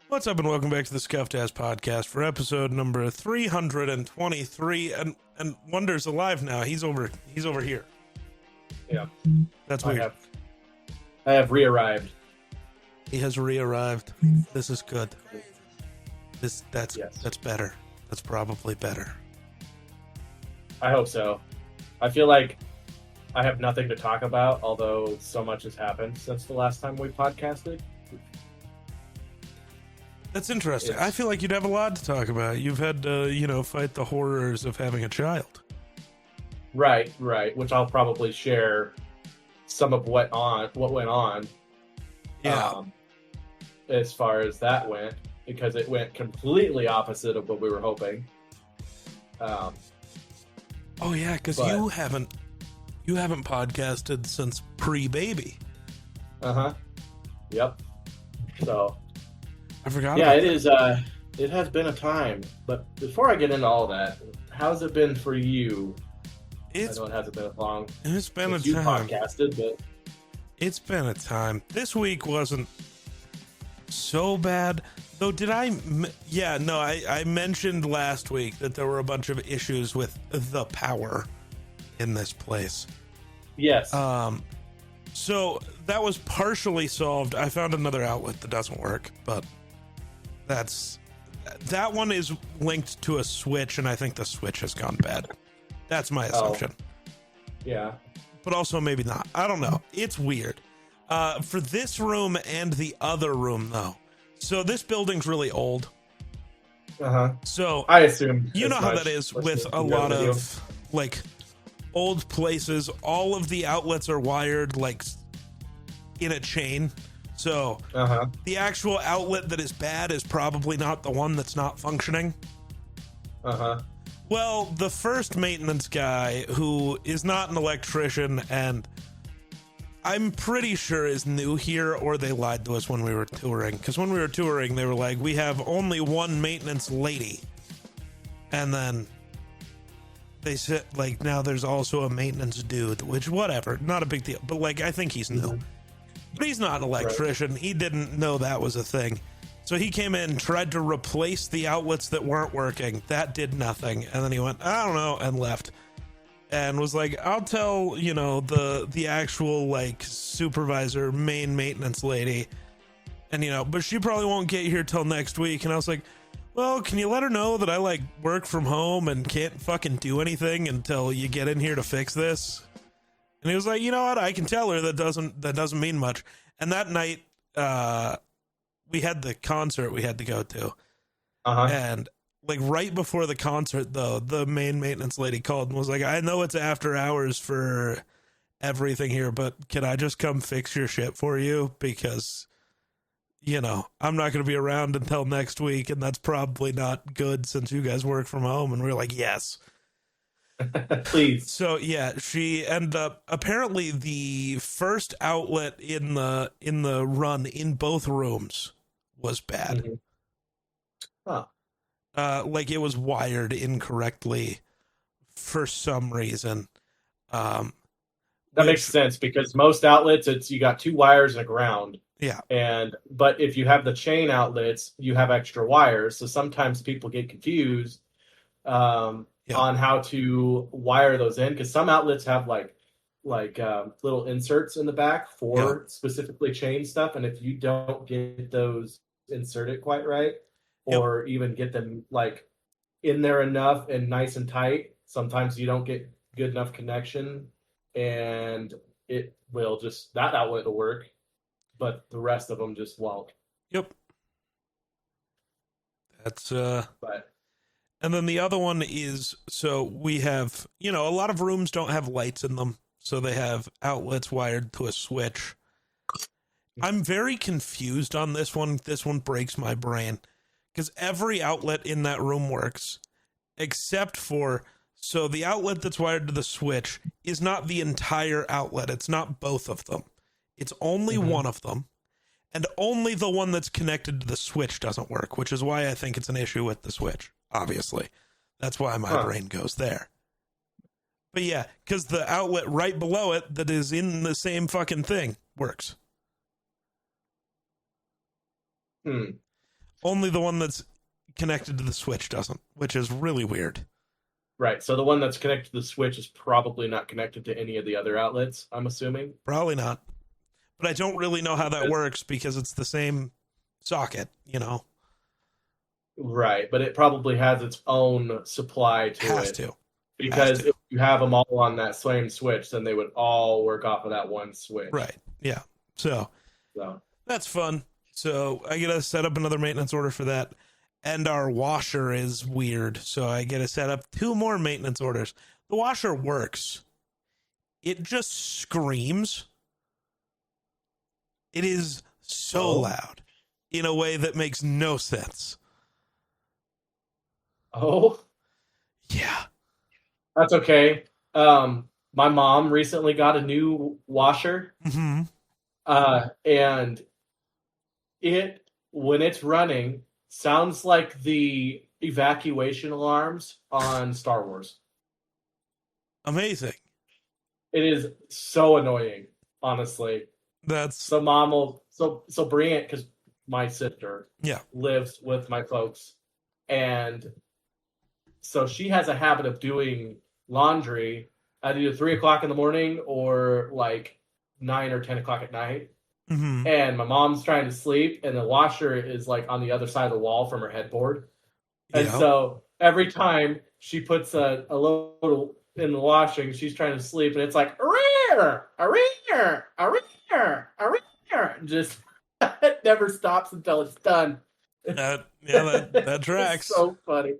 What's up, and welcome back to the Scuffed Ass Podcast for episode number 323. And Wonder's alive now. He's over here. Yeah, That's weird. I have re-arrived. He has re-arrived. This is good. That's better. That's probably better. I hope so. I feel like I have nothing to talk about, although so much has happened since the last time we podcasted. That's interesting. I feel like you'd have a lot to talk about. You've had to, fight the horrors of having a child. Right. Which I'll probably share some of what went on. Yeah. As far as that went, because it went completely opposite of what we were hoping. Oh yeah, because you haven't podcasted since pre-baby. Yep. So. I forgot. Yeah, it is. It has been a time. But before I get into all that, how's it been for you? I know it hasn't been as long. It's been a you time. Podcasted, but it's been a time. This week wasn't so bad, though. Did I? Yeah, no. I mentioned last week that there were a bunch of issues with the power in this place. Yes. So that was partially solved. I found another outlet that doesn't work, but that one is linked to a switch, and I think the switch has gone bad. That's my assumption. Yeah. But also maybe not. I don't know. It's weird. For this room and the other room, though. So this building's really old. So I assume you know how that is with a lot of old places. All of the outlets are wired in a chain. So the actual outlet that is bad is probably not the one that's not functioning. Well, the first maintenance guy, who is not an electrician and I'm pretty sure is new here, or they lied to us when we were touring. Because when we were touring, they were like, we have only one maintenance lady. And then they said, now there's also a maintenance dude, which, whatever, not a big deal. But, I think he's new. But he's not an electrician. Right. He didn't know that was a thing. So he came in, tried to replace the outlets that weren't working. That did nothing. And then he went, I don't know, and left. And was like, I'll tell, the actual, supervisor, main maintenance lady. And, but she probably won't get here till next week. And I was like, well, can you let her know that I, work from home and can't fucking do anything until you get in here to fix this? And he was like, you know what? I can tell her that doesn't mean much. And that night, we had the concert we had to go to. And right before the concert, though, the main maintenance lady called and was like, I know it's after hours for everything here, but can I just come fix your shit for you? Because, I'm not going to be around until next week, and that's probably not good since you guys work from home. And we were like, yes. Please. So yeah, she ended up, apparently the first outlet in the run in both rooms was bad. It was wired incorrectly for some reason. That makes sense, because most outlets, you got two wires and a ground. Yeah. But if you have the chain outlets, you have extra wires. So sometimes people get confused on how to wire those in, because some outlets have little inserts in the back for specifically chain stuff. And if you don't get those inserted quite right, or even get them in there enough and nice and tight, sometimes you don't get good enough connection, and it will that outlet will work, but the rest of them just won't. Yep. That's and then the other one is, so we have, a lot of rooms don't have lights in them, so they have outlets wired to a switch. I'm very confused on this one. This one breaks my brain, because every outlet in that room works, except for, so the outlet that's wired to the switch is not the entire outlet. It's not both of them. It's only one of them, and only the one that's connected to the switch doesn't work, which is why I think it's an issue with the switch, obviously. That's why my brain goes there. But yeah, because the outlet right below it that is in the same fucking thing works. Only the one that's connected to the switch doesn't, which is really weird. Right. So the one that's connected to the switch is probably not connected to any of the other outlets, I'm assuming. Probably not. But I don't really know how that Because- works because it's the same socket, you know. Right, but it probably has its own supply to Has it. to. Because if you have them all on that same switch, then they would all work off of that one switch. Right. Yeah. So that's fun. So I get to set up another maintenance order for that. And our washer is weird. So I get to set up 2 more maintenance orders. The washer works. It just screams. It is so loud in a way that makes no sense. Oh? Yeah. That's okay. My mom recently got a new washer. Mm-hmm. And it, when it's running, sounds like the evacuation alarms on Star Wars. Amazing. It is so annoying, honestly. That's So mom will so Briant, because my sister yeah. lives with my folks, and so she has a habit of doing laundry at either 3 o'clock in the morning or like 9 or 10 o'clock at night. Mm-hmm. And my mom's trying to sleep, and the washer is like on the other side of the wall from her headboard. And so every time she puts a load in the washing, she's trying to sleep, and it's like just it never stops until it's done. That tracks. It's so funny.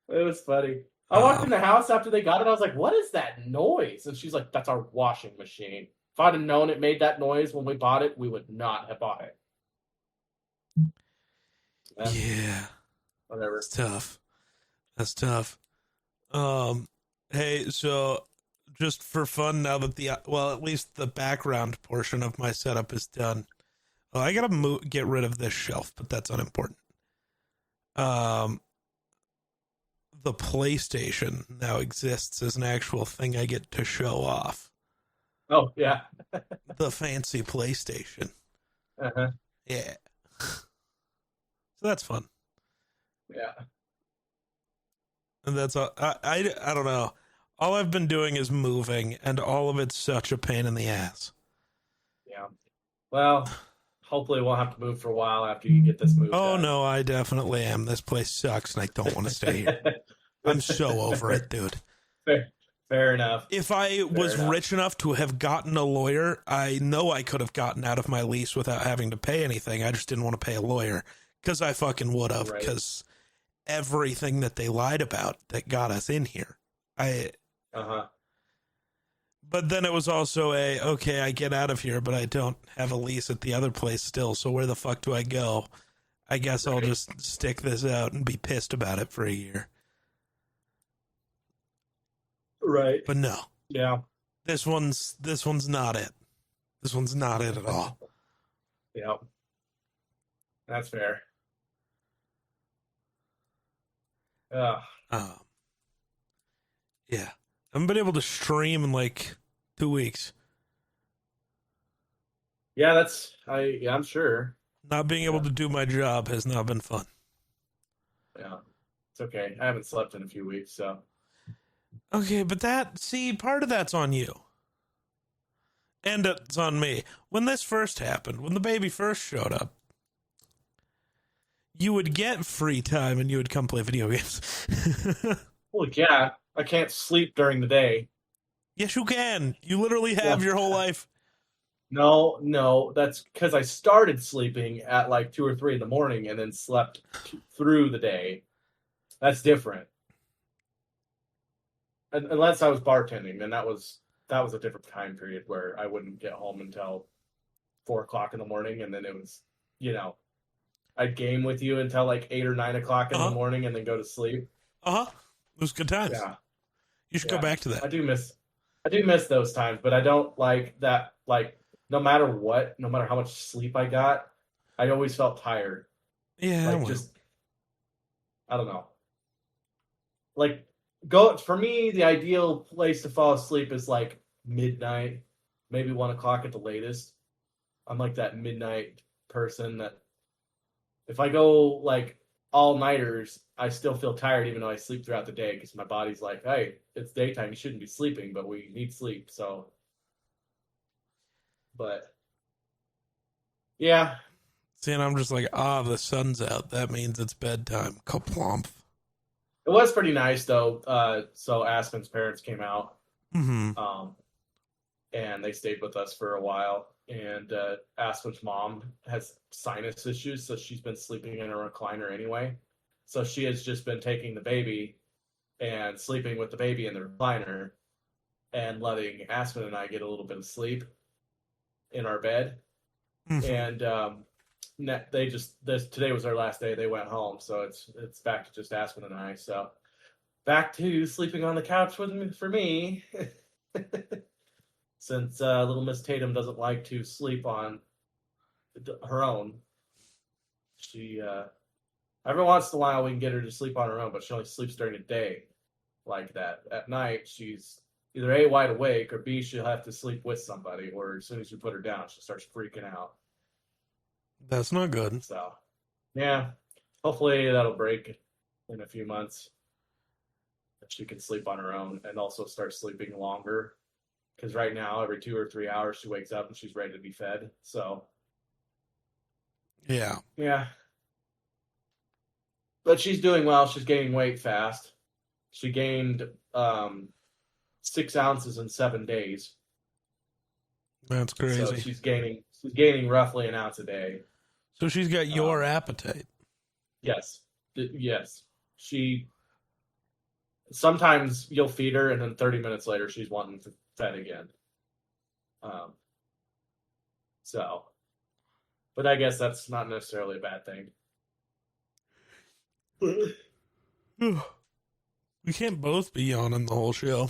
It was funny. I walked in the house after they got it. I was like, "What is that noise?" And she's like, "That's our washing machine. If I'd have known it made that noise when we bought it, we would not have bought it." Yeah. Whatever. That's tough. Hey, so just for fun, now that at least the background portion of my setup is done. Well, I gotta get rid of this shelf, but that's unimportant. The PlayStation now exists as an actual thing I get to show off. Oh, yeah. The fancy PlayStation. Uh-huh. Yeah. So that's fun. Yeah. And that's all. I don't know. All I've been doing is moving, and all of it's such a pain in the ass. Yeah. Well, hopefully we'll have to move for a while after you get this moved. Oh, no, I definitely am. This place sucks, and I don't want to stay here. I'm so over it, dude. Fair enough. If I was rich enough to have gotten a lawyer, I know I could have gotten out of my lease without having to pay anything. I just didn't want to pay a lawyer, because I fucking would have, because everything that they lied about that got us in here. But then it was also okay, I get out of here, but I don't have a lease at the other place still, so where the fuck do I go? I guess I'll just stick this out and be pissed about it for a year. Right. But no. Yeah. This one's not it. This one's not it at all. Yeah. That's fair. Yeah. I haven't been able to stream in like 2 weeks. Yeah, I'm sure. Not being able to do my job has not been fun. Yeah. It's okay. I haven't slept in a few weeks, so. Okay, but part of that's on you. And it's on me. When this first happened, when the baby first showed up, you would get free time and you would come play video games. Well, yeah. I can't sleep during the day. Yes, you can. You literally have your whole life. No. That's because I started sleeping at like 2 or 3 in the morning and then slept through the day. That's different. Unless I was bartending, then that was a different time period where I wouldn't get home until 4 o'clock in the morning, and then it was, I'd game with you until like 8 or 9 o'clock in the morning, and then go to sleep. It was good times. Yeah, you should go back to that. I do miss those times, but I don't like that. Like no matter how much sleep I got, I always felt tired. Yeah, I don't know. Like. For me, the ideal place to fall asleep is like midnight, maybe 1 o'clock at the latest. I'm like that midnight person that If I go like all nighters, I still feel tired even though I sleep throughout the day because my body's like, hey, it's daytime, you shouldn't be sleeping, but we need sleep. So, but yeah, See, and I'm just like, the sun's out. That means it's bedtime. Kaplump. it was pretty nice though. So Aspen's parents came out, Mm-hmm. um, and they stayed with us for a while. And Aspen's mom has sinus issues, so she's been sleeping in a recliner anyway. So she has just been taking the baby and sleeping with the baby in the recliner and letting Aspen and I get a little bit of sleep in our bed. Mm-hmm. And they just this today was their last day. They went home, so it's back to just Aspen and I. So back to sleeping on the couch with me for me, since little Miss Tatum doesn't like to sleep on her own. She every once in a while we can get her to sleep on her own, but she only sleeps during the day like that. At night, she's either A, wide awake, or B, she'll have to sleep with somebody, or as soon as you put her down, she starts freaking out. That's not good. So, yeah, hopefully that'll break in a few months. That she can sleep on her own and also start sleeping longer. Because right now, every 2 or 3 hours, she wakes up and she's ready to be fed. So, Yeah. yeah. But she's doing well. She's gaining weight fast. She gained 6 ounces in 7 days. That's So crazy. she's gaining roughly an ounce a day. So she's got your Um, appetite. yes, yes. She sometimes you'll feed her, and then 30 minutes later she's wanting to fed again. Um, so, but I guess that's not necessarily a bad thing. We can't both be yawning the whole show.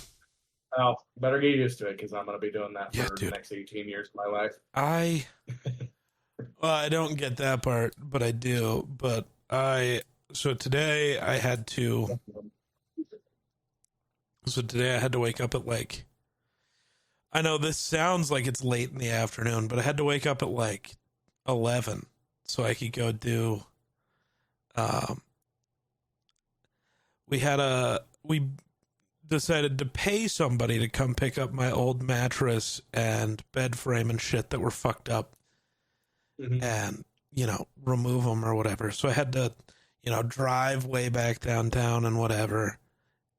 Oh, better get used to it because I'm going to be doing that Yeah, for the dude. next 18 years of my life. I I don't get that part, but I do. But so today I had to so today I had to wake up at like, I know this sounds like it's late in the afternoon, but I had to wake up at like 11 so I could go do um we decided to pay somebody to come pick up my old mattress and bed frame and shit that were fucked up Mm-hmm. and, remove them or whatever. So I had to, drive way back downtown and whatever.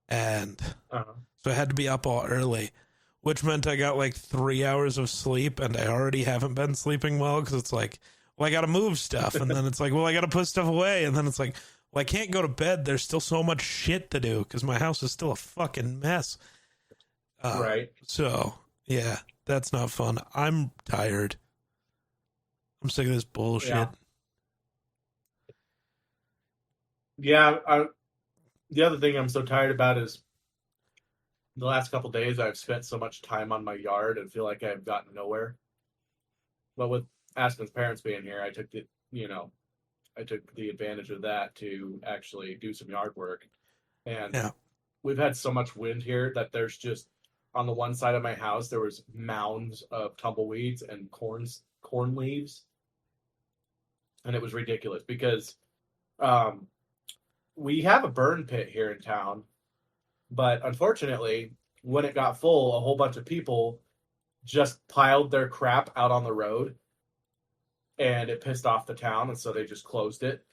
And Uh-huh. so I had to be up all early, which meant I got like 3 hours of sleep and I already haven't been sleeping well because it's like, well, I got to move stuff. And then it's like, well, I got to put stuff away. And then it's like, well, I can't go to bed. There's still so much shit to do because my house is still a fucking mess. Right. So, yeah, that's not fun. I'm tired. I'm sick of this bullshit. Yeah. Yeah. The other thing I'm so tired about is the last couple days I've spent so much time on my yard and feel like I've gotten nowhere. But with Aspen's parents being here, I took the advantage of that to actually do some yard work. And Yeah. we've had so much wind here that there's just on the one side of my house there was mounds of tumbleweeds and corn leaves, and it was ridiculous because um, we have a burn pit here in town, but unfortunately, when it got full, a whole bunch of people just piled their crap out on the road, and it pissed off the town, and so they just closed it.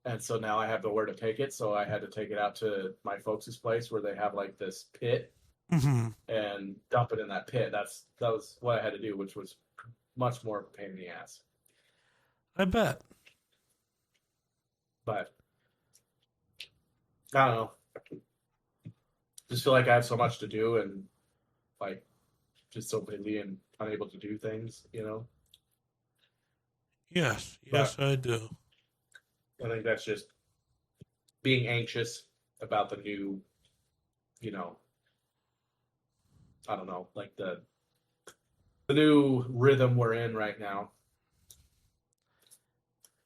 And so now I have nowhere to take it, so I had to take it out to my folks' place where they have like this pit Mm-hmm. and dump it in that pit. That was what I had to do, which was much more of a pain in the ass. I bet. But I don't know. Just feel like I have so much to do and like just so busy and unable to do things. Yes. Yes, But I do. I think that's just being anxious about the new, you know, I don't know, like the new rhythm we're in right now.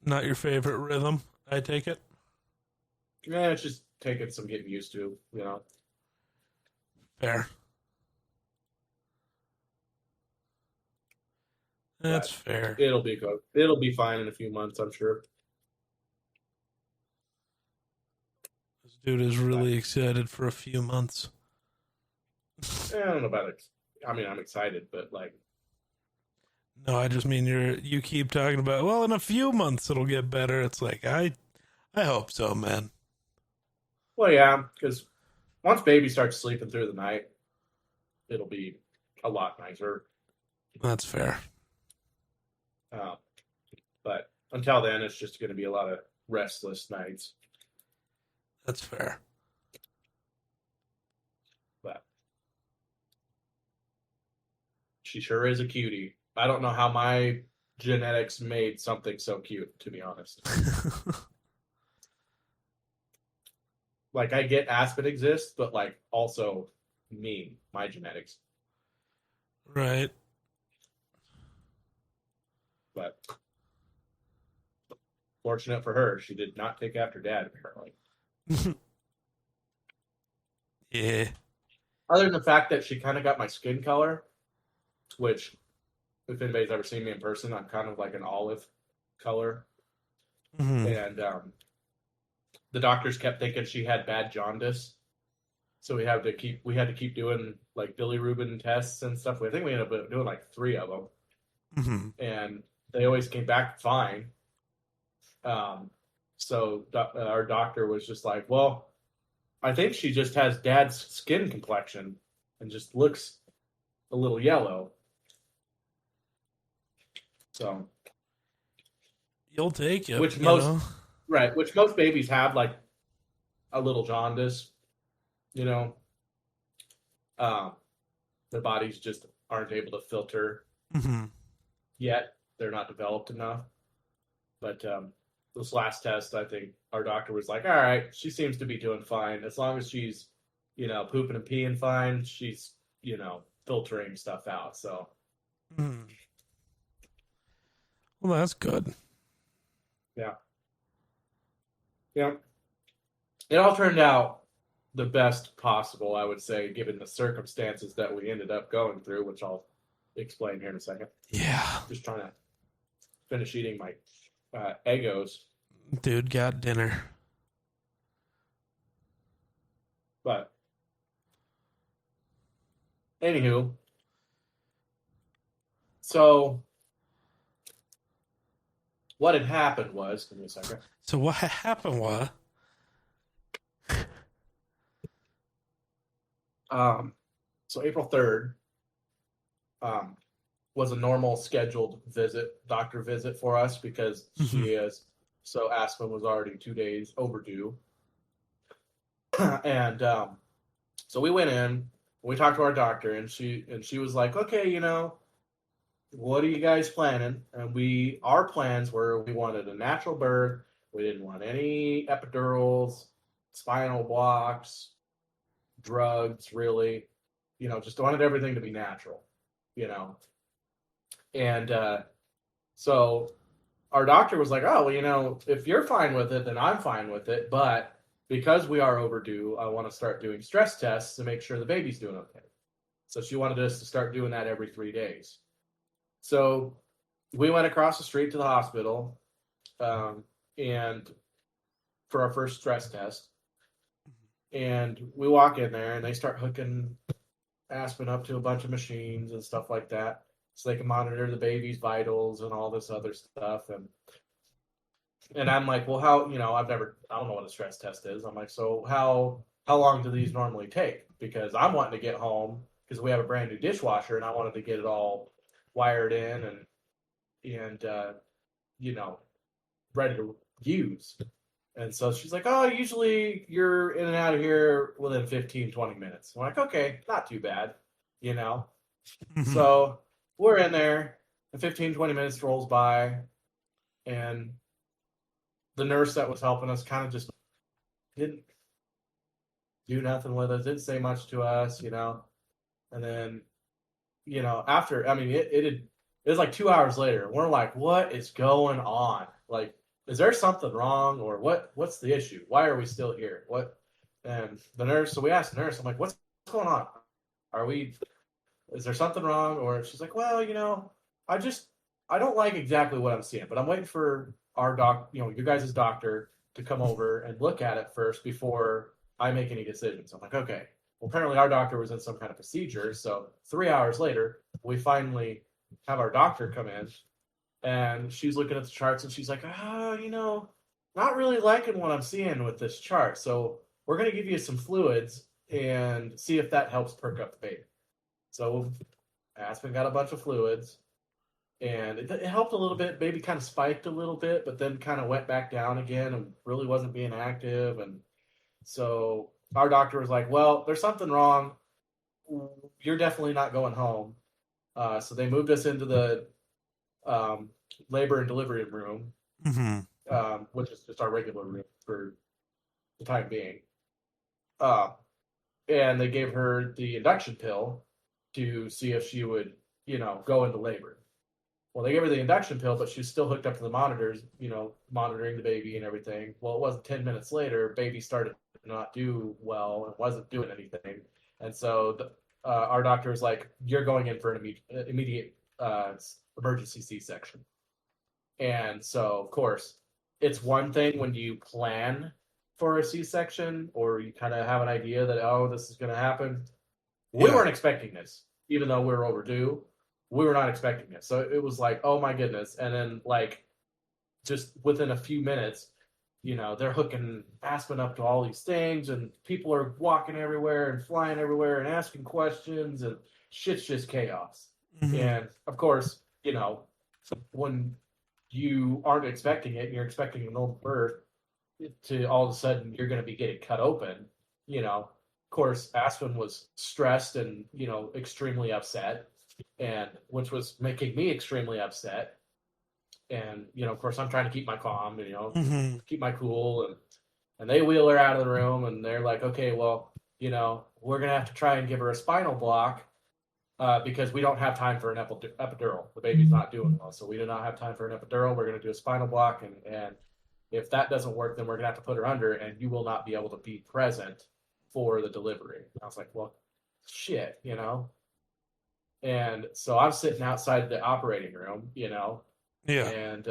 Not your favorite rhythm, I take it? Yeah, it's just taking some getting used to. Fair. That's But fair. it'll be good. It'll be fine in a few months, I'm sure. Dude is really excited for a few months. I don't know about it. I mean, I'm excited, but like, No, I just mean you keep talking about, well, in a few months it'll get better. It's like I hope so, man. well, yeah, because once baby starts sleeping through the night, it'll be a lot nicer. That's fair. Uh, but until then, it's just going to be a lot of restless nights. That's fair. But she sure is a cutie. I don't know how my genetics made something so cute, to be honest. Like, I get Aspen exists, but like also me, my genetics. Right. But fortunate for her, she did not take after dad, apparently. Yeah. Other than the fact that she kind of got my skin color, which, if anybody's ever seen me in person, I'm kind of like an olive color. Mm-hmm. And the doctors kept thinking she had bad jaundice. So we had to keep doing like bilirubin tests and stuff. I think we ended up doing like 3 of them. Mm-hmm. And they always came back fine. So our doctor was just like, well, I think she just has dad's skin complexion and just looks a little yellow. So You'll take it, which you most know? right, which most babies have like a little jaundice, you know. Um, their bodies just aren't able to filter Mm-hmm. yet. They're not developed enough. But this last test, I think our doctor was like, all right, she seems to be doing fine. As long as she's, pooping and peeing fine, she's, filtering stuff out. So, Mm-hmm. Well, that's good. yeah. Yeah. It all turned out the best possible, I would say, given the circumstances that we ended up going through, which I'll explain here in a second. Yeah. Just trying to finish eating my Eggos. Dude got dinner. But anywho, so what had happened was, give me a second. So what happened was, So April 3rd was a normal scheduled doctor visit for us because she is, so Aspen was already 2 days overdue. And so we went in, we talked to our doctor, and she was like, okay, what are you guys planning? And our plans were we wanted a natural birth. We didn't want any epidurals, spinal blocks, drugs, really. Just wanted everything to be natural, And so our doctor was like, oh, well, if you're fine with it, then I'm fine with it. But because we are overdue, I want to start doing stress tests to make sure the baby's doing okay. So she wanted us to start doing that every 3 days. So we went across the street to the hospital, and for our first stress test. And we walk in there, and they start hooking Aspen up to a bunch of machines and stuff like that, so they can monitor the baby's vitals and all this other stuff. And I'm like, well, how? I don't know what a stress test is. I'm like, so how long do these normally take? Because I'm wanting to get home because we have a brand new dishwasher, and I wanted to get it all wired in and ready to use. And so she's like, oh, usually you're in and out of here within 15, 20 minutes. I'm like, okay, not too bad, So we're in there, and 15, 20 minutes rolls by, and the nurse that was helping us kind of just didn't do nothing with us, didn't say much to us, And then, after, I mean, it was like 2 hours later, and we're like, what is going on? Like, is there something wrong, or what's the issue? Why are we still here? And the nurse, so we asked the nurse, I'm like, what's going on? Is there something wrong? Or she's like, well, I don't like exactly what I'm seeing, but I'm waiting for our your guys' doctor to come over and look at it first before I make any decisions. I'm like, okay. Well, apparently our doctor was in some kind of procedure. So 3 hours later, we finally have our doctor come in, and she's looking at the charts, and she's like, not really liking what I'm seeing with this chart. So we're going to give you some fluids and see if that helps perk up the baby. So Aspen got a bunch of fluids, and it helped a little bit. Baby kind of spiked a little bit, but then kind of went back down again and really wasn't being active. And so our doctor was like, well, there's something wrong. You're definitely not going home. So they moved us into the labor and delivery room, which is just our regular room for the time being. And they gave her the induction pill to see if she would, go into labor. Well, they gave her the induction pill, but she was still hooked up to the monitors, monitoring the baby and everything. Well, it wasn't 10 minutes later, baby started to not do well and wasn't doing anything. And so our doctor was like, you're going in for an immediate emergency C-section. And so, of course, it's one thing when you plan for a C-section or you kind of have an idea that, oh, this is going to happen. We weren't expecting this, even though we were overdue. We were not expecting it. So it was like, oh my goodness. And then like just within a few minutes, they're hooking Aspen up to all these things and people are walking everywhere and flying everywhere and asking questions and shit's just chaos. And of course, when you aren't expecting it and you're expecting a normal birth to all of a sudden you're going to be getting cut open, of course, Aspen was stressed and, extremely upset, and which was making me extremely upset. And, of course, I'm trying to keep my calm, keep my cool. And they wheel her out of the room and they're like, okay, well, we're going to have to try and give her a spinal block because we don't have time for an epidural. The baby's not doing well. So we do not have time for an epidural. We're going to do a spinal block. And if that doesn't work, then we're going to have to put her under and you will not be able to be present for the delivery. And I was like, well, shit, And so I'm sitting outside the operating room, and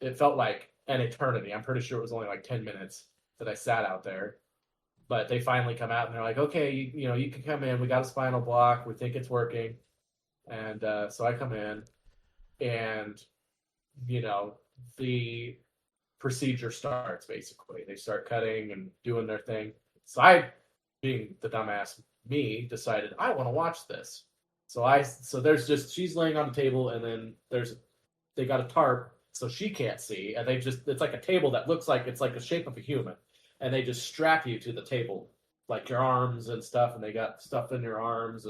it felt like an eternity. I'm pretty sure it was only like 10 minutes that I sat out there. But they finally come out and they're like, okay, you can come in. We got a spinal block. We think it's working. And so I come in and, the procedure starts basically. They start cutting and doing their thing. So I, being the dumbass me, decided I want to watch this. So there's just, she's laying on the table and then they got a tarp so she can't see. And it's like a table that looks like it's like the shape of a human. And they just strap you to the table, like your arms and stuff. And they got stuff in your arms.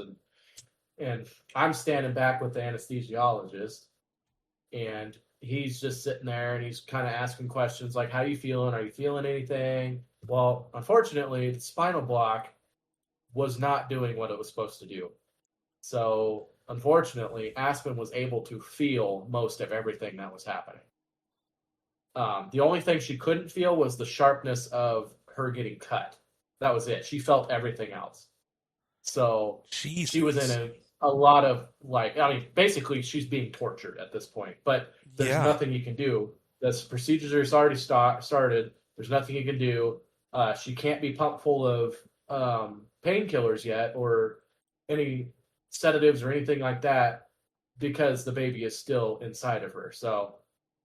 And I'm standing back with the anesthesiologist and he's just sitting there and he's kind of asking questions like, how you feeling? Are you feeling anything? Well, unfortunately, the spinal block was not doing what it was supposed to do. So, unfortunately, Aspen was able to feel most of everything that was happening. The only thing she couldn't feel was the sharpness of her getting cut. That was it. She felt everything else. So, Jesus. She was in a lot of, basically, she's being tortured at this point. But there's nothing you can do. The procedures are already started. There's nothing you can do. She can't be pumped full of painkillers yet or any sedatives or anything like that because the baby is still inside of her. So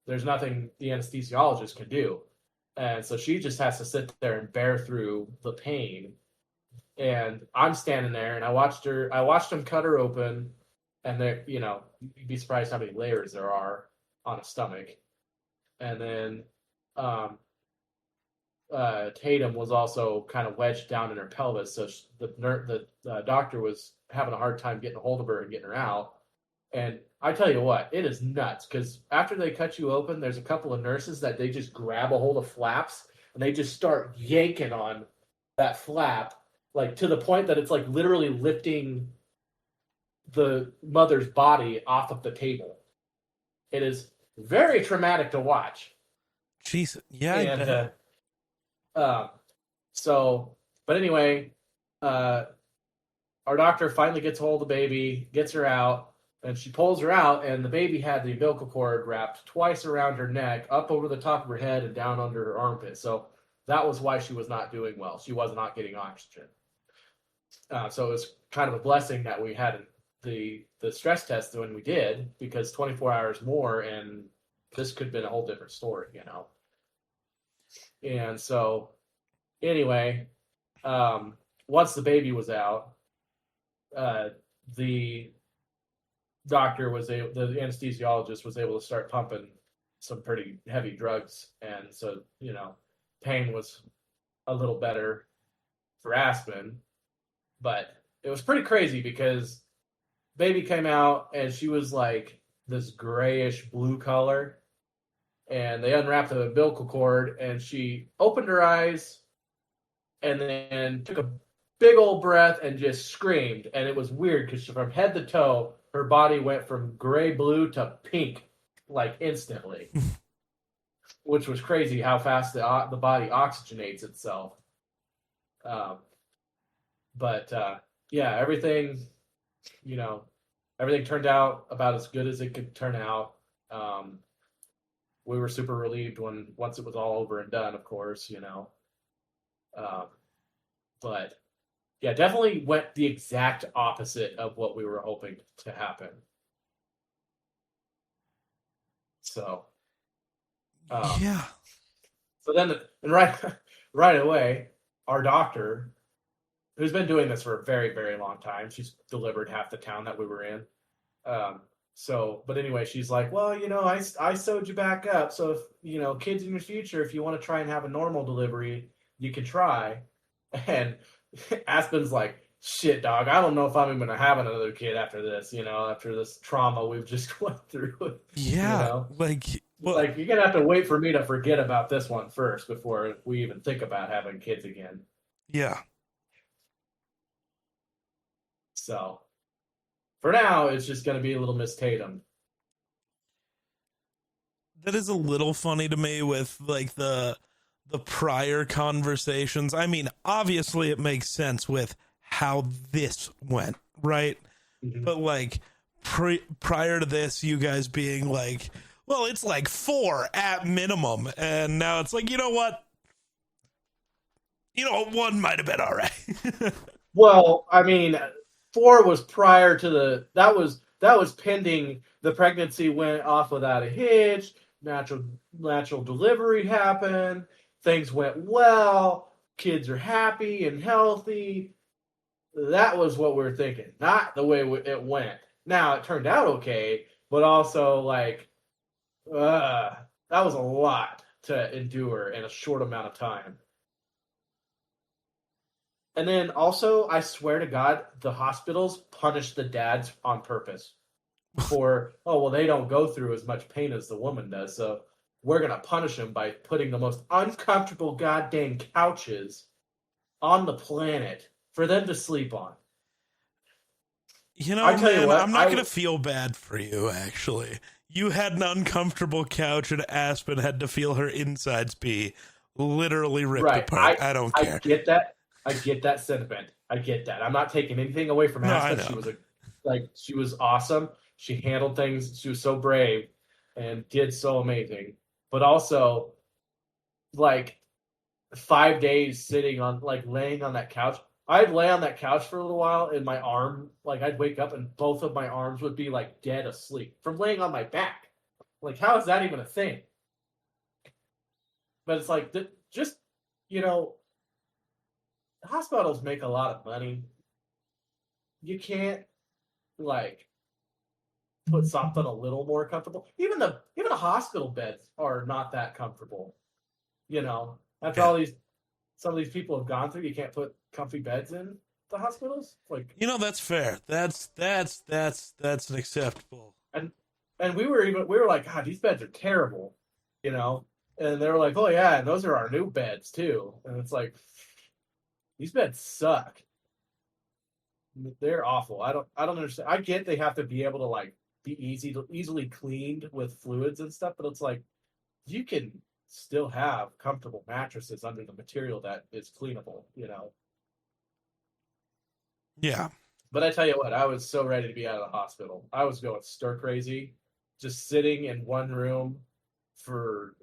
there's nothing the anesthesiologist can do. And so she just has to sit there and bear through the pain. And I'm standing there and I watched him cut her open, and there, you'd be surprised how many layers there are on a stomach. And then Tatum was also kind of wedged down in her pelvis, so the doctor was having a hard time getting a hold of her and getting her out. And I tell you what, it is nuts because after they cut you open, there's a couple of nurses that they just grab a hold of flaps and they just start yanking on that flap, like to the point that it's like literally lifting the mother's body off of the table. It is very traumatic to watch. Jeez, yeah. And but anyway, our doctor finally gets hold of the baby, gets her out, and she pulls her out, and the baby had the umbilical cord wrapped twice around her neck, up over the top of her head and down under her armpit. So That was why she was not doing well. She was not getting oxygen. So it was kind of a blessing that we had the stress test when we did, because 24 hours more and this could have been a whole different story, you know. And so anyway, once the baby was out, the the anesthesiologist was able to start pumping some pretty heavy drugs, and so pain was a little better for Aspen, but it was pretty crazy because baby came out and she was like this grayish blue color, and they unwrapped the umbilical cord and she opened her eyes and then took a big old breath and just screamed. And it was weird because from head to toe, her body went from gray blue to pink like instantly, which was crazy how fast the body oxygenates itself. But yeah, everything turned out about as good as it could turn out. We were super relieved once it was all over and done, of course, but yeah, definitely went the exact opposite of what we were hoping to happen. So, yeah. So then, and right away, our doctor, who's been doing this for a very, very long time, she's delivered half the town that we were in. But anyway, she's like, well, I sewed you back up. So if, kids in the future, if you want to try and have a normal delivery, you can try. And Aspen's like, shit, dog, I don't know if I'm even going to have another kid after this, after this trauma we've just went through. Yeah. Like, you're going to have to wait for me to forget about this one first before we even think about having kids again. Yeah. So for now, it's just going to be a little Miss Tatum. That is a little funny to me with like the prior conversations. I mean, obviously it makes sense with how this went, right? Mm-hmm. But like prior to this, you guys being like, well, it's like 4 at minimum. And now it's like, you know what? 1 might have been all right. Well, I mean, 4 was prior to that was pending the pregnancy went off without a hitch, natural delivery happened, things went well, kids are happy and healthy. That was what we were thinking, not the way it went. Now, it turned out okay, but also like that was a lot to endure in a short amount of time. And then also, I swear to God, the hospitals punish the dads on purpose for, they don't go through as much pain as the woman does. So we're going to punish them by putting the most uncomfortable goddamn couches on the planet for them to sleep on. I tell you what, I'm not going to feel bad for you, actually. You had an uncomfortable couch and Aspen had to feel her insides be literally ripped apart. I don't care. I get that sentiment. I get that. I'm not taking anything away from Aspen. She was awesome. She handled things. She was so brave and did so amazing. But also, like 5 days sitting on, like laying on that couch. I'd lay on that couch for a little while and my arm, like I'd wake up and both of my arms would be like dead asleep from laying on my back. Like, how is that even a thing? But it's like, just, hospitals make a lot of money. You can't like put something a little more comfortable. Even the hospital beds are not that comfortable. After some of these people have gone through, you can't put comfy beds in the hospitals. Like, that's fair. That's an acceptable. And we were like, God, these beds are terrible. And they were like, oh yeah, and those are our new beds too. And it's like, these beds suck. They're awful. I don't understand. I get they have to be able to like be easily cleaned with fluids and stuff, but it's like you can still have comfortable mattresses under the material that is cleanable, Yeah. But I tell you what, I was so ready to be out of the hospital. I was going stir crazy, just sitting in one room for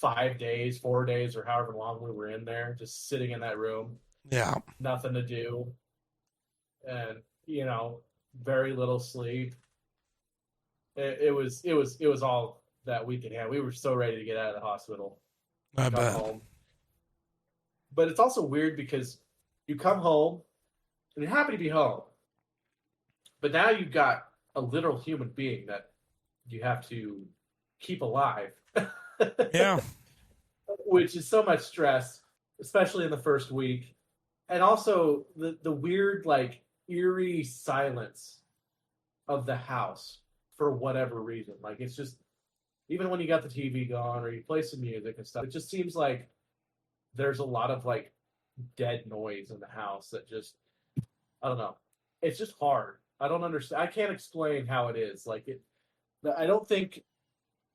5 days, 4 days, or however long we were in there, just sitting in that room, Yeah. nothing to do, and very little sleep. It was all that we could have. We were so ready to get out of the hospital I and come bet. home. But it's also weird because you come home and you're happy to be home, but now you've got a literal human being that you have to keep alive. Yeah. Which is so much stress, especially in the first week. And also the weird, like, eerie silence of the house for whatever reason. Like, it's just, even when you got the TV going or you play some music and stuff, it just seems like there's a lot of, like, dead noise in the house that just, I don't know. It's just hard. I don't understand. I can't explain how it is. Like, I don't think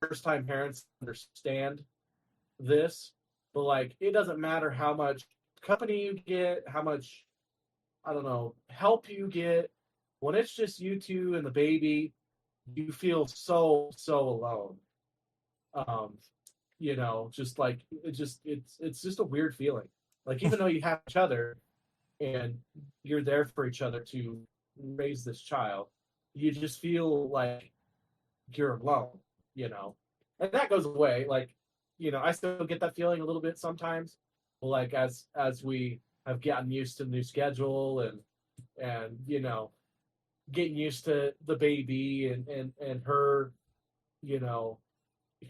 first time parents understand this, but, like, it doesn't matter how much company you get, how much, I don't know, help you get. When it's just you two and the baby, you feel so alone. Um, just like it's just a weird feeling. Like, even though you have each other and you're there for each other to raise this child, you just feel like you're alone, and that goes away. Like, I still get that feeling a little bit sometimes, but, like, as we have gotten used to the new schedule and getting used to the baby and her, you know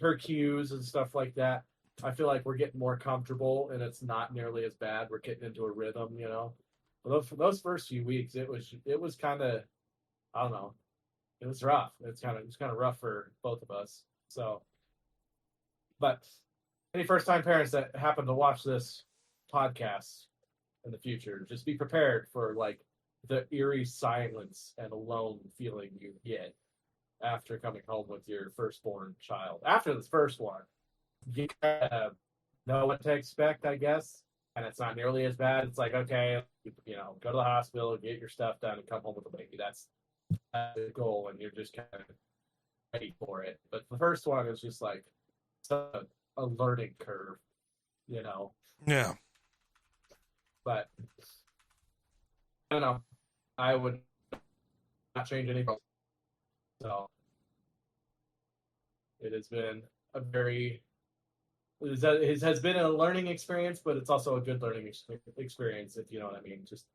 her cues and stuff like that, I feel like we're getting more comfortable and it's not nearly as bad. We're getting into a rhythm. But for those first few weeks, it was kind of, I don't know, it was rough. It was kind of rough for both of us. So, but any first time parents that happen to watch this podcast in the future, just be prepared for, like, the eerie silence and alone feeling you get after coming home with your firstborn child. After this first one, you kind of know what to expect, I guess, and it's not nearly as bad. It's like, okay, go to the hospital, get your stuff done, and come home with a baby. That's the goal, and you're just kind of ready for it. But the first one is just like a learning curve, you know. Yeah. But I don't know. I would not change anything. So it has been a very it has been a learning experience, but it's also a good learning experience, if you know what I mean. Just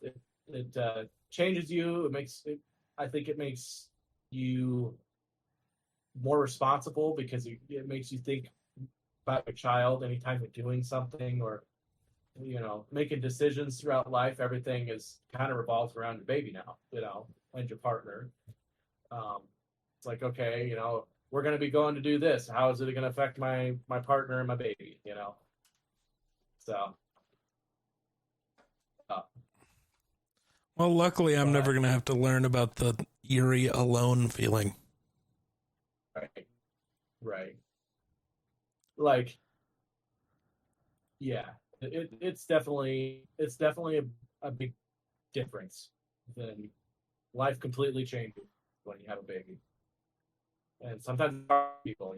it changes you. I think it makes you more responsible because it makes you think about your child anytime you're doing something or making decisions throughout life. Everything is kind of revolves around your baby now, and your partner. It's like, okay, we're going to be going to do this. How is it going to affect my partner and my baby? So. Well, luckily, I'm But, never going to have to learn about the eerie alone feeling. right. Like, yeah, it's definitely a big difference. Then life completely changes when you have a baby. And sometimes people,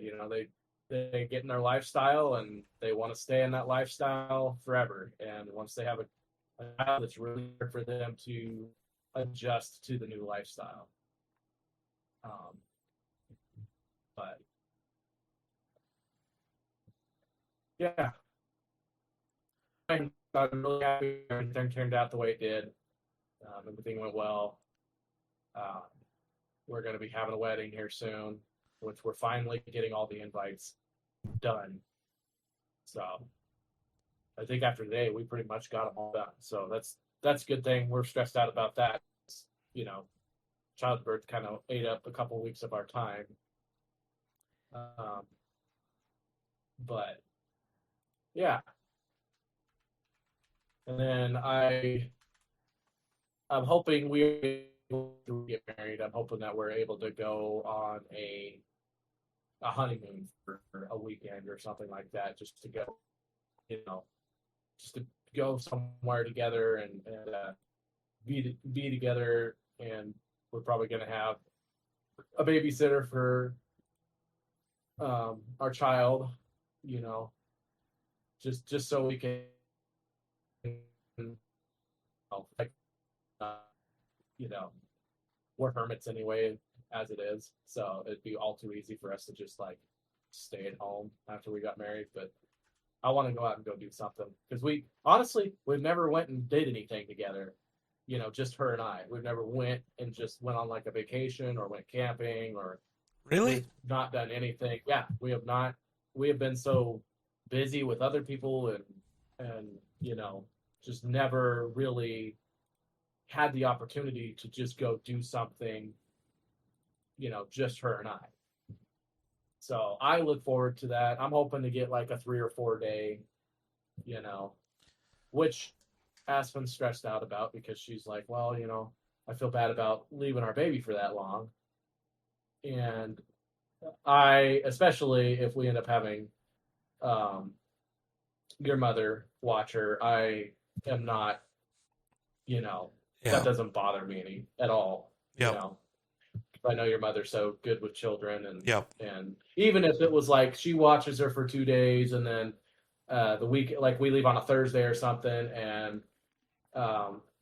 they get in their lifestyle and they want to stay in that lifestyle forever. And once they have a child, it's really hard for them to adjust to the new lifestyle. But yeah, I'm really happy everything turned out the way it did. Everything went well. Uh, we're going to be having a wedding here soon, which we're finally getting all the invites done. So I think after today, we pretty much got them all done. So that's a good thing. We're stressed out about that. Childbirth kind of ate up a couple weeks of our time. But yeah. And then I'm hoping we get married. I'm hoping that we're able to go on a honeymoon for a weekend or something like that, just to go, just to go somewhere together and be together. And we're probably going to have a babysitter for our child, just so we can, like, uh, you know, we're hermits anyway, as it is. So it'd be all too easy for us to just like stay at home after we got married. But I want to go out and go do something because we've never went and did anything together. Just her and I. We've never went and just went on like a vacation or went camping or Really? we've not done anything. Yeah, we have not. We have been so busy with other people and just never really had the opportunity to just go do something, just her and I. So I look forward to that. I'm hoping to get like a 3 or 4 day, you know, which Aspen's stressed out about because she's like, well, I feel bad about leaving our baby for that long. And especially if we end up having your mother watch her, I am not, that doesn't bother me any at all. Yeah. I know your mother's so good with children, Yep. and even if it was like she watches her for 2 days, and then the week, like we leave on a Thursday or something, and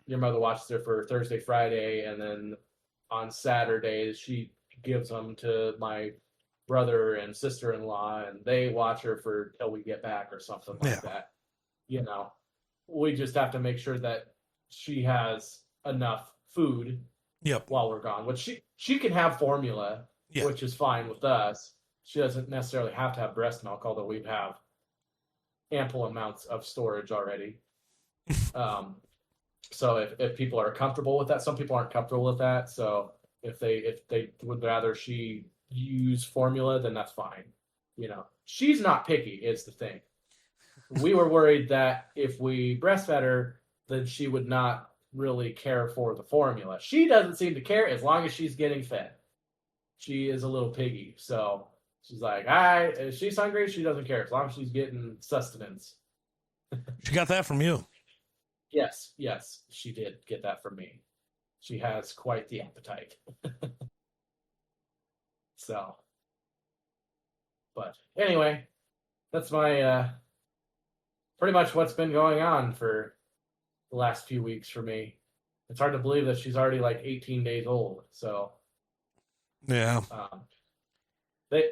your mother watches her for Thursday, Friday, and then on Saturdays she gives them to my brother and sister-in-law, and they watch her for till we get back or something like that. We just have to make sure that she has enough food. Yep. While we're gone, which she can have formula, which is fine with us. She doesn't necessarily have to have breast milk, although we have ample amounts of storage already. So if people are comfortable with that, some people aren't comfortable with that. So if they would rather she use formula, then that's fine. She's not picky is the thing. We were worried that if we breastfed her, then she would not really care for the formula. She doesn't seem to care as long as she's getting fed. She is a little piggy, so she's like, if she's hungry, she doesn't care as long as she's getting sustenance. She got that from you. Yes, she did get that from me. She has quite the appetite. So, but anyway, that's my pretty much what's been going on for the last few weeks for me. It's hard to believe that she's already like 18 days old. So, yeah.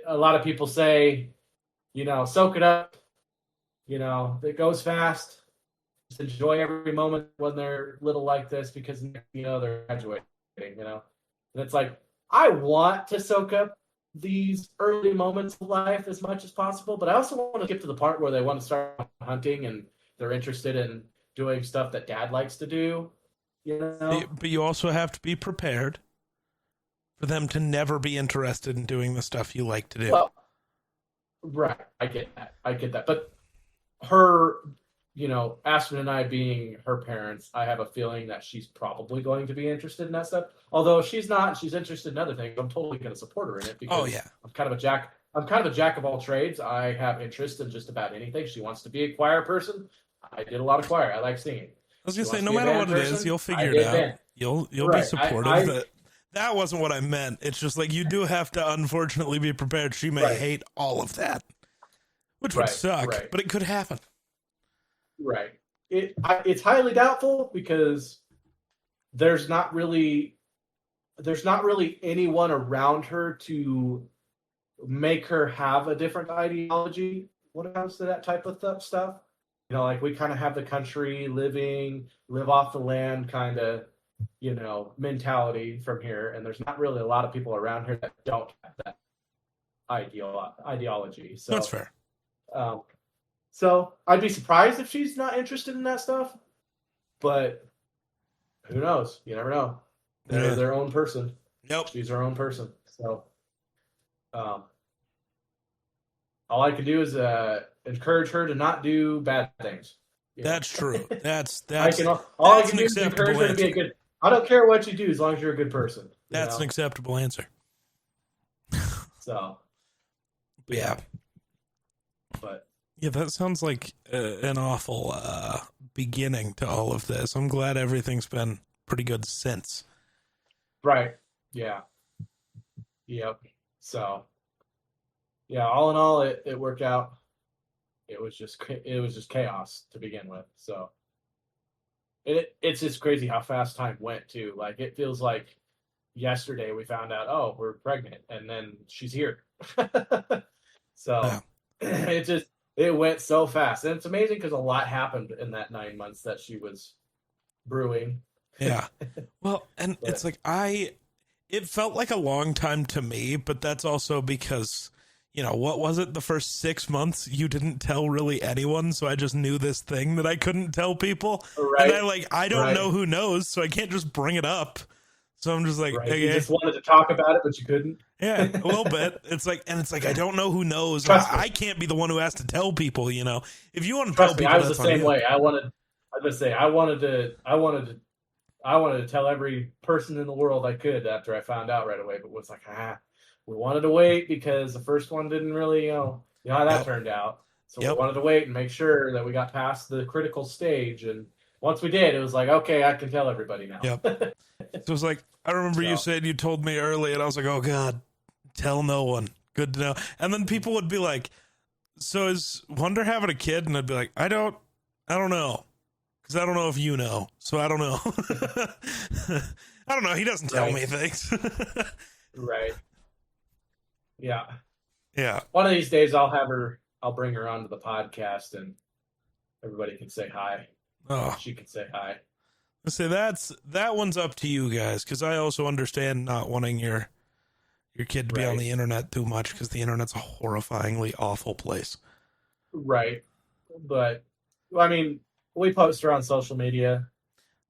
A lot of people say, soak it up. It goes fast. Just enjoy every moment when they're little like this because, they're graduating, And it's like, I want to soak up these early moments of life as much as possible, but I also want to get to the part where they want to start hunting and they're interested in doing stuff that dad likes to do, But you also have to be prepared for them to never be interested in doing the stuff you like to do. Well, right. I get that. But her, Aspen and I being her parents, I have a feeling that she's probably going to be interested in that stuff. Although if she's not, she's interested in other things. I'm totally going to support her in it because I'm kind of a jack of all trades. I have interest in just about anything. She wants to be a choir person. I did a lot of choir. I like singing. I was going to say, no matter what it is, you'll figure it out. Band. You'll be supportive. That wasn't what I meant. It's just like you do have to unfortunately be prepared. She may hate all of that, which would suck, but it could happen. Right. It's highly doubtful because there's not really anyone around her to make her have a different ideology when it comes to that type of stuff. Like we kind of have the country live off the land kind of, mentality from here. And there's not really a lot of people around here that don't have that ideology. So that's fair. So I'd be surprised if she's not interested in that stuff, but who knows? You never know. They're their own person. Nope. She's her own person. So, all I can do is encourage her to not do bad things. That's true. That's I can do is encourage her to be a good. I don't care what you do as long as you're a good person. That's an acceptable answer. So, yeah. But yeah, that sounds like an awful beginning to all of this. I'm glad everything's been pretty good since. Right. Yeah. Yep. So, yeah, all in all, it worked out. It was just chaos to begin with. So it's just crazy how fast time went too. Like it feels like yesterday we found out, oh, we're pregnant, and then she's here. Yeah. So it went so fast, and it's amazing because a lot happened in that 9 months that she was brewing. Yeah. Well, and it's But like it felt like a long time to me, but that's also because, what was it? The first 6 months you didn't tell really anyone, so I just knew this thing that I couldn't tell people. And right, I don't right, know who knows, so I can't just bring it up. So I'm just like, right. You okay. just wanted to talk about it, but you couldn't. Yeah, a little bit. It's like I don't know who knows. Trust me, I can't be the one who has to tell people, If you want to tell trust me. I people, was the that's on same you. way. I wanted. I was gonna say I wanted to tell every person in the world I could after I found out right away, but was like, we wanted to wait because the first one didn't really, how that Yep. turned out. So we Yep. wanted to wait and make sure that we got past the critical stage. And once we did, it was like, okay, I can tell everybody now. Yep. So it's like I remember you So, said you told me early, and I was like, oh God, tell no one. Good to know. And then people would be like, "So is Wonder having a kid?" And I'd be like, I don't know, because I don't know if you know, so I don't know. I don't know. He doesn't tell right, me things. right. Yeah. Yeah. One of these days I'll bring her onto the podcast and everybody can say hi. Oh, She can say hi. I say that one's up to you guys, because I also understand not wanting your kid to be on Right. the internet too much, because the internet's a horrifyingly awful place. Right. But, well, I mean, we post her on social media,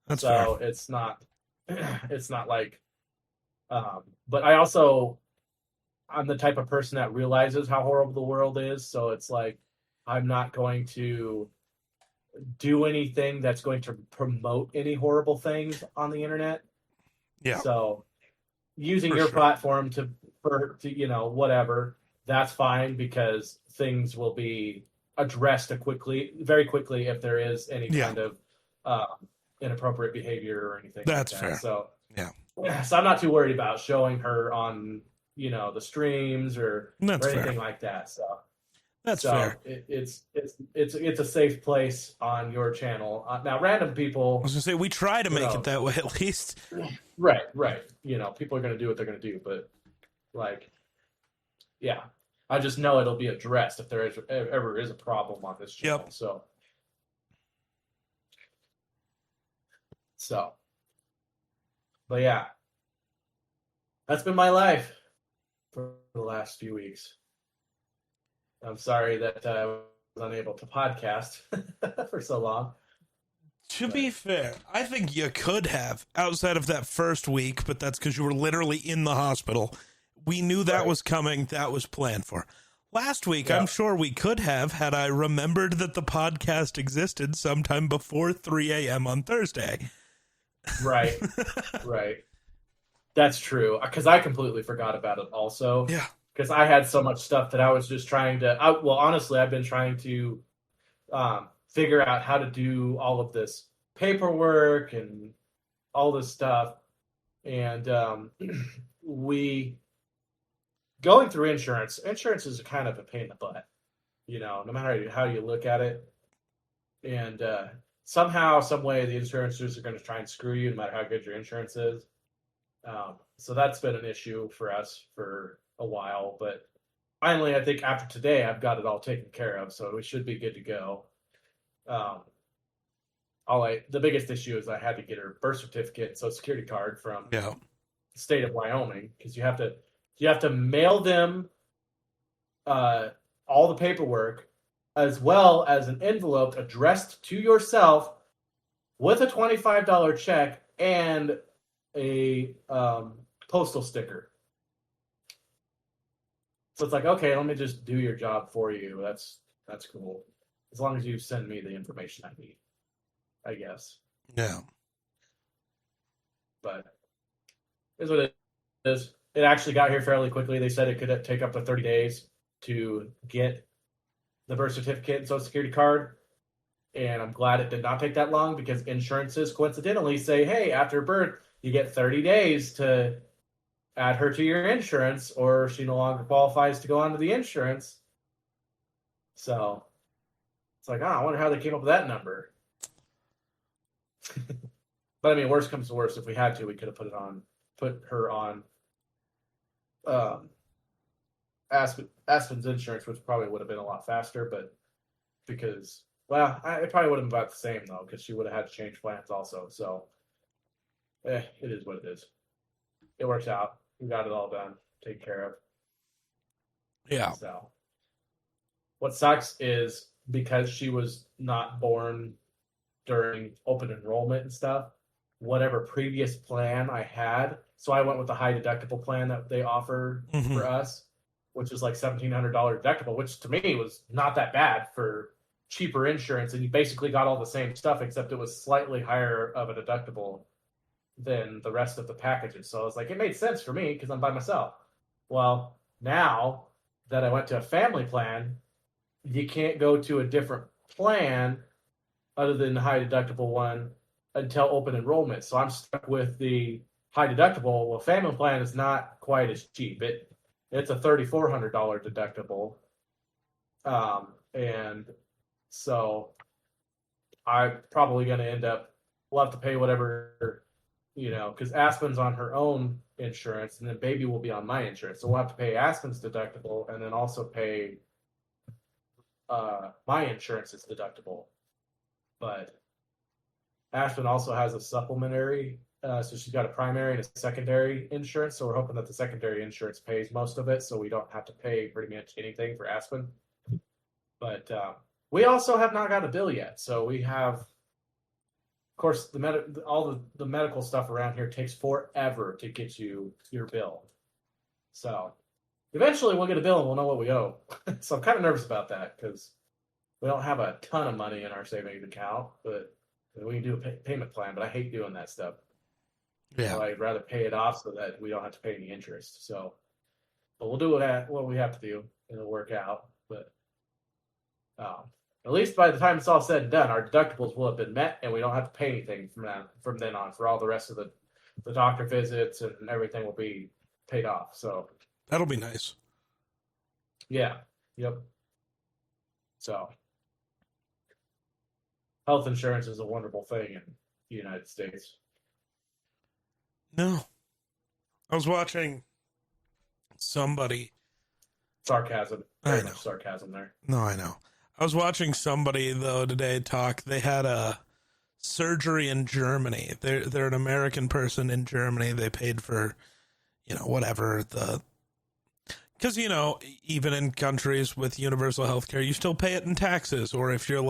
That's fair. so it's not it's not like but I'm the type of person that realizes how horrible the world is, so it's like I'm not going to do anything that's going to promote any horrible things on the internet. Yeah, So using for your sure. platform to whatever, that's fine because things will be addressed very quickly if there is any Yeah, kind of uh, inappropriate behavior or anything like that's that. fair. So Yeah, so I'm not too worried about showing her on the streams that's or fair. anything like that. So That's fair. it's a safe place on your channel. Now, random I people, was gonna say we try to who make it knows? that way at least. Right. People are going to do what they're going to do, but like, yeah, I just know it'll be addressed if there ever is a problem on this channel. Yep. So, but yeah, that's been my life for the last few weeks. I'm sorry that I was unable to podcast for so long. To But be fair, I think you could have outside of that first week, but that's because you were literally in the hospital. We knew that right, was coming. That was planned for. Last week, I'm yeah, sure we could have had I remembered that the podcast existed sometime before 3 a.m. on Thursday. right, right. That's true because I completely forgot about it also Yeah. because I had so much stuff that I was just trying to. Well, honestly, I've been trying to figure out how to do all of this paperwork and all this stuff, and we going through insurance. Insurance is kind of a pain in the butt, no matter how you look at it, and somehow, some way, the insurances are going to try and screw you, no matter how good your insurance is. So that's been an issue for us for a while, but finally, I think after today, I've got it all taken care of, so we should be good to go. Um, the biggest issue is I had to get her birth certificate and social security card from Yeah. the state of Wyoming because you have to mail them uh, all the paperwork as well as an envelope addressed to yourself with a $25 check and a postal sticker. So it's like, okay, let me just do your job for you. That's cool. As long as you send me the information I need, I guess. Yeah. But here's what it is. It actually got here fairly quickly. They said it could take up to 30 days to get the birth certificate and social security card. And I'm glad it did not take that long because insurances coincidentally say, hey, after birth, you get 30 days to add her to your insurance, or she no longer qualifies to go onto the insurance. So it's like, I wonder how they came up with that number. But I mean, worst comes to worst, if we had to, we could have put her on um, Aspen's insurance, which probably would have been a lot faster, but because, well, it probably would have been about the same though, because she would have had to change plans also. So, it is what it is. It works out. We got it all done, taken care of. Yeah. So, what sucks is because she was not born during open enrollment and stuff, whatever previous plan I had. So I went with the high deductible plan that they offered for us, which was like $1,700 deductible, which to me was not that bad for cheaper insurance. And you basically got all the same stuff, except it was slightly higher of a deductible than the rest of the packages. So I was like, it made sense for me because I'm by myself. Well, now that I went to a family plan, you can't go to a different plan other than the high deductible one until open enrollment. So I'm stuck with the high deductible. Well, family plan is not quite as cheap. It's a $3,400 deductible. And so I'm probably going to end up, we'll have to pay whatever, because Aspen's on her own insurance and then baby will be on my insurance. So we'll have to pay Aspen's deductible and then also pay my insurance's deductible. But Aspen also has a supplementary, so she's got a primary and a secondary insurance. So we're hoping that the secondary insurance pays most of it, so we don't have to pay pretty much anything for Aspen. But we also have not got a bill yet, so we have, of course, all the medical stuff around here takes forever to get you your bill. So eventually we'll get a bill and we'll know what we owe. So I'm kind of nervous about that because we don't have a ton of money in our savings account, but we can do a payment plan, but I hate doing that stuff. Yeah. So I'd rather pay it off so that we don't have to pay any interest. So, but we'll do what we have to do, and it'll work out. But at least by the time it's all said and done, our deductibles will have been met, and we don't have to pay anything from then on for all the rest of the doctor visits, and everything will be paid off. So that'll be nice. Yeah. Yep. So health insurance is a wonderful thing in the United States. No. I was watching somebody. Sarcasm. Very much sarcasm there. No, I know. I was watching somebody, though, today talk. They had a surgery in Germany. They're an American person in Germany. They paid for, whatever because, even in countries with universal health care, you still pay it in taxes. Or if you're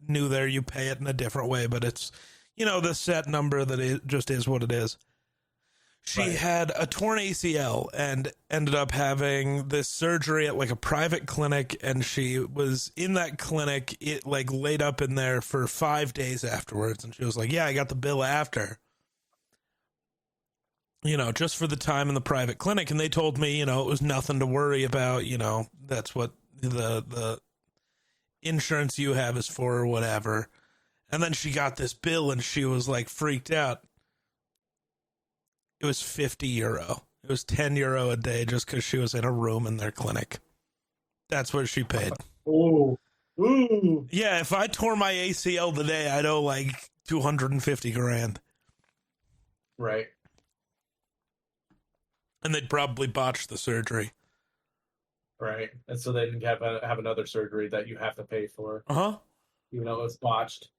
new there, you pay it in a different way. But it's, the set number that it just is what it is. She had a torn ACL and ended up having this surgery at a private clinic. And she was in that clinic, laid up in there for 5 days afterwards. And she was like, yeah, I got the bill after. Just for the time in the private clinic. And they told me, it was nothing to worry about. That's what the insurance you have is for or whatever. And then she got this bill and she was freaked out. It was €50. It was €10 a day just because she was in a room in their clinic. That's what she paid. Ooh. Ooh. Yeah, if I tore my ACL today, I'd owe $250,000. Right. And they'd probably botch the surgery. Right. And so they have another surgery that you have to pay for. Uh-huh. Even though it's botched.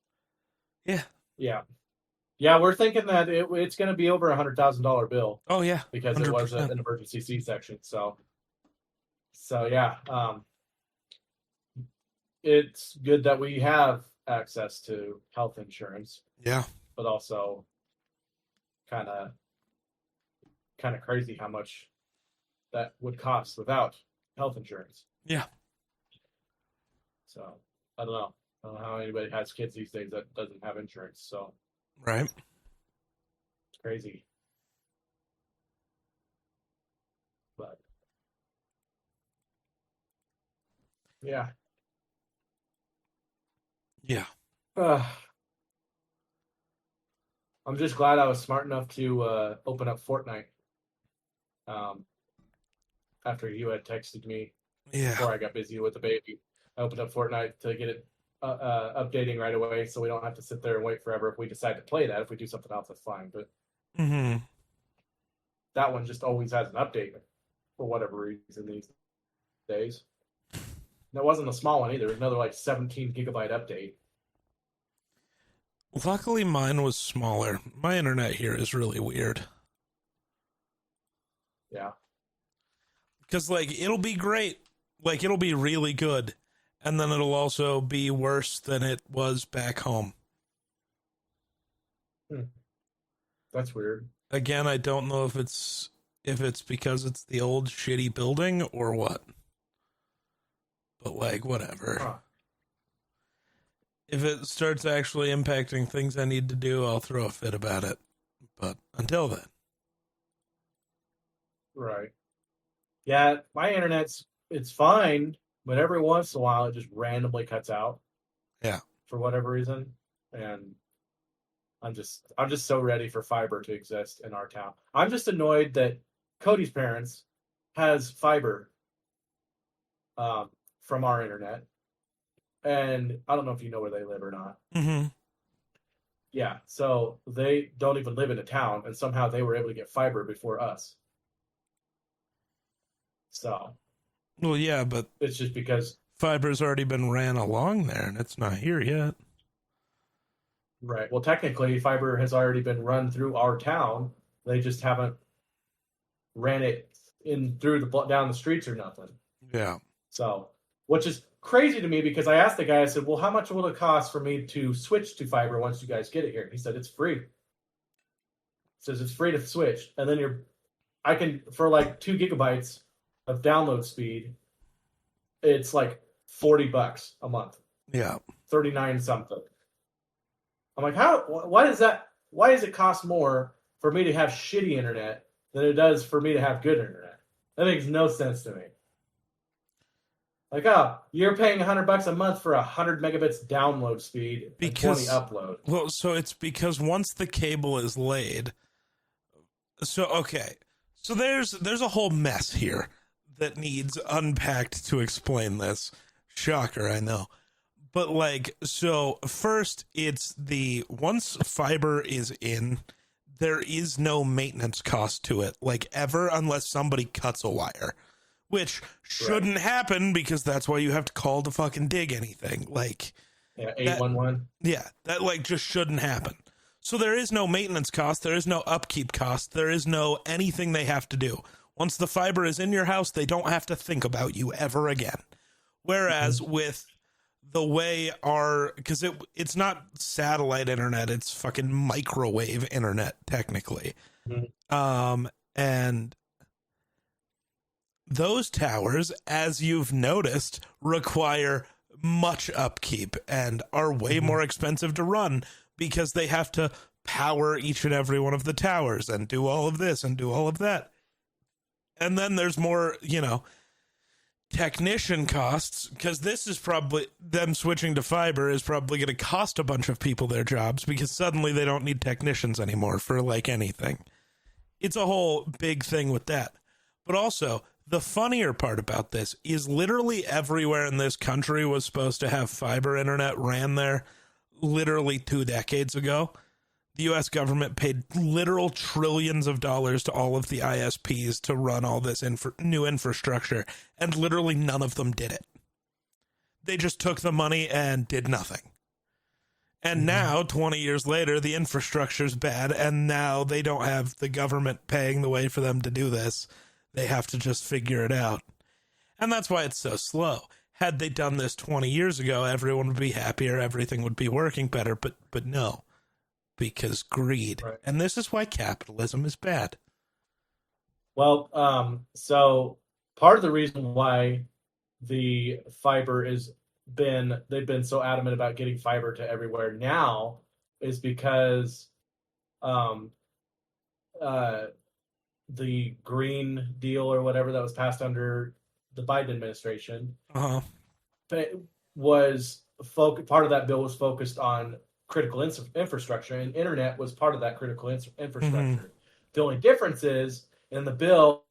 Yeah. Yeah. Yeah, we're thinking that it's going to be over $100,000 bill. Oh, yeah. Because 100%. It was an emergency C-section. So yeah. It's good that we have access to health insurance. Yeah. But also kind of crazy how much that would cost without health insurance. Yeah. So I don't know how anybody has kids these days that doesn't have insurance. So right, it's crazy. But yeah. I'm just glad I was smart enough to open up Fortnite. Um, after you had texted me Yeah. before I got busy with the baby, I opened up Fortnite to get it updating right away, so we don't have to sit there and wait forever. If we decide to play that, if we do something else, that's fine. But Mm-hmm. that one just always has an update for whatever reason these days. And it wasn't a small one either. It was another like 17 gigabyte update. Luckily, mine was smaller. My internet here is really weird. Yeah. Because, like, it'll be great. Like, it'll be really good. And then it'll also be worse than it was back home. That's weird. Again, I don't know if it's because it's the old shitty building or what. But, like, whatever. Huh. If it starts actually impacting things I need to do, I'll throw a fit about it. But until then. Right. Yeah, my it's fine, but every once in a while it just randomly cuts out. Yeah. For whatever reason. And I'm just so ready for fiber to exist in our town. I'm just annoyed that Cody's parents has fiber from our internet. And I don't know if you know where they live or not. Mm-hmm. Yeah, so they don't even live in a town, and somehow they were able to get fiber before us. So, Well, yeah, but it's just because, fiber's already been ran along there, and it's not here yet. right? Well, technically, fiber has already been run through our town. They just haven't ran it in through down the streets or nothing. Yeah. So, which is crazy to me because I asked the guy, I said, well, how much will it cost for me to switch to fiber once you guys get it here? He said, it's free. He says it's free to switch. And then I can, for like 2 gigabytes of download speed, it's like $40 a month. Yeah. 39 something. I'm like, why does it cost more for me to have shitty internet than it does for me to have good internet? That makes no sense to me. Like, oh, you're paying $100 a month for 100 megabits download speed and 20 upload. Well, so it's because once the cable is laid, so there's a whole mess here that needs unpacked to explain this. Shocker, I know. But like, so first it's once fiber is in, there is no maintenance cost to it, like ever, unless somebody cuts a wire. Which shouldn't happen because that's why you have to call to fucking dig anything. Like, yeah, 811. Yeah, that like just shouldn't happen. So there is no maintenance cost. There is no upkeep cost. There is no anything they have to do. Once the fiber is in your house, they don't have to think about you ever again. Whereas with the way because it's not satellite internet, it's fucking microwave internet technically. Mm-hmm. And those towers, as you've noticed, require much upkeep and are way more expensive to run because they have to power each and every one of the towers and do all of this and do all of that. And then there's more, technician costs, because this is probably, them switching to fiber is probably going to cost a bunch of people their jobs because suddenly they don't need technicians anymore for like anything. It's a whole big thing with that. But also, the funnier part about this is literally everywhere in this country was supposed to have fiber internet ran there literally 2 decades ago. The U.S. government paid literal trillions of dollars to all of the ISPs to run all this new infrastructure, and literally none of them did it. They just took the money and did nothing. And now, 20 years later, the infrastructure's bad, and now they don't have the government paying the way for them to do this. They have to just figure it out. And that's why it's so slow. Had they done this 20 years ago, everyone would be happier, everything would be working better, but no. Because greed. Right. And this is why capitalism is bad. Well, so part of the reason why the fiber they've been so adamant about getting fiber to everywhere now is because the Green Deal or whatever that was passed under the Biden administration was part of that bill was focused on critical infrastructure, and internet was part of that critical infrastructure. The only difference is In the bill,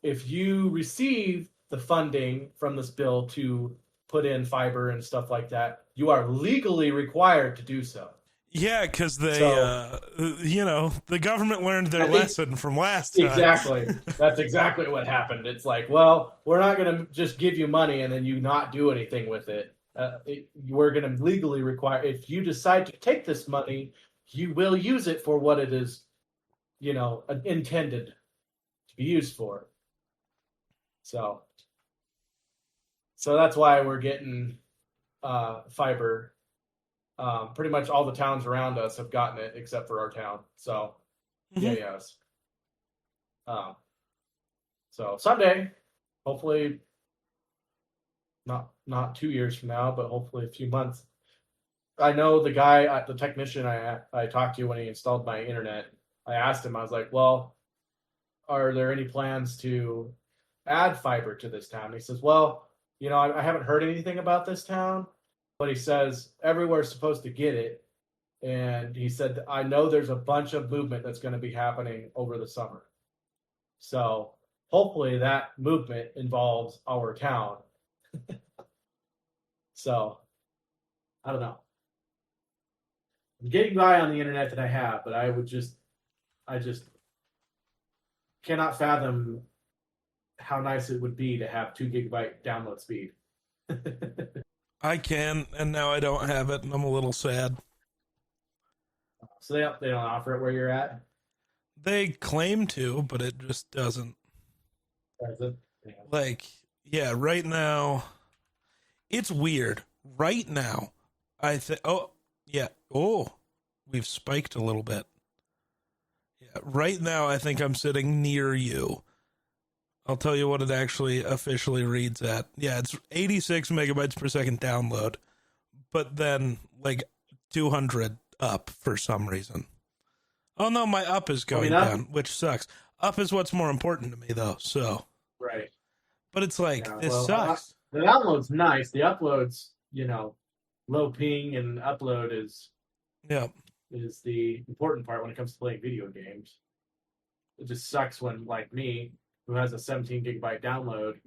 if you receive the funding from this bill to put in fiber and stuff like that, you are legally required to do so. Yeah, because So the government learned their I think lesson from last time. exactly. That's exactly what happened. It's like, well, we're not going to just give you money and then you not do anything with it. We're going to legally require, if you decide to take this money, you will use it for what it is, intended to be used for. So that's why we're getting fiber. Pretty much all the towns around us have gotten it except for our town. So, yes. So someday, hopefully, not 2 years from now, but hopefully a few months. I know the guy, the technician I talked to when he installed my internet. I asked him, I was like, "Well, are there any plans to add fiber to this town?" And he says, "Well, I haven't heard anything about this town, but he says everywhere's supposed to get it." And he said, "I know there's a bunch of movement that's going to be happening over the summer. So hopefully that movement involves our town." So I don't know. I'm getting by on the internet that I have, but I just cannot fathom how nice it would be to have 2 GB download speed. I can, and now I don't have it, and I'm a little sad. So they don't offer it where you're at? They claim to, but it just doesn't. Does it? Yeah. Like, yeah, right now, it's weird. Right now, I think, we've spiked a little bit. Yeah, right now, I think I'm sitting near you. I'll tell you what it actually officially reads at. Yeah, it's 86 megabytes per second download, but then like 200 up for some reason. Oh no, my up is going down, which sucks. Up is what's more important to me though, so. Right. But it's like, this sucks. The download's nice. The upload's, low ping, and upload is the important part when it comes to playing video games. It just sucks when, like me, who has a 17 gigabyte download,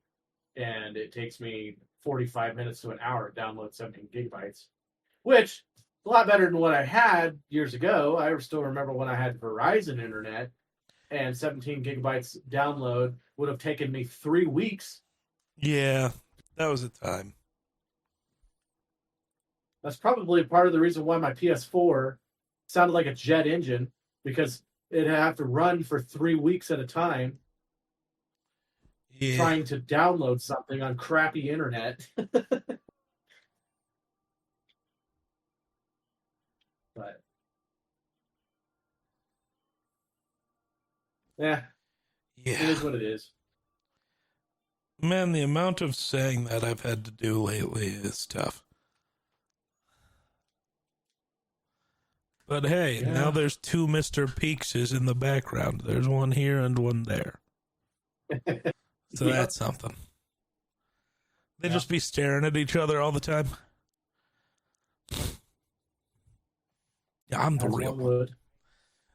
and it takes me 45 minutes to an hour to download 17 gigabytes, which is a lot better than what I had years ago. I still remember when I had Verizon internet, and 17 gigabytes download would have taken me 3 weeks. Yeah, that was a time. That's probably part of the reason why my PS4 sounded like a jet engine, because it'd have to run for 3 weeks at a time. Yeah. Trying to download something on crappy internet. But yeah, it is what it is. Man, the amount of saying that I've had to do lately is tough. But hey, now there's 2 Mr. Peakses in the background. There's one here and one there. So that's something. They just be staring at each other all the time. Yeah, I'm the real one.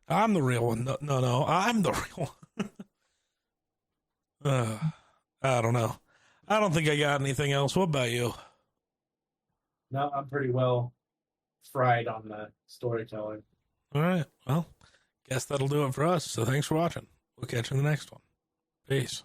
I'm the real one. No, I'm the real one. I don't know. I don't think I got anything else. What about you? No, I'm pretty well fried on the storytelling. All right. Well, guess that'll do it for us. So thanks for watching. We'll catch you in the next one. Peace.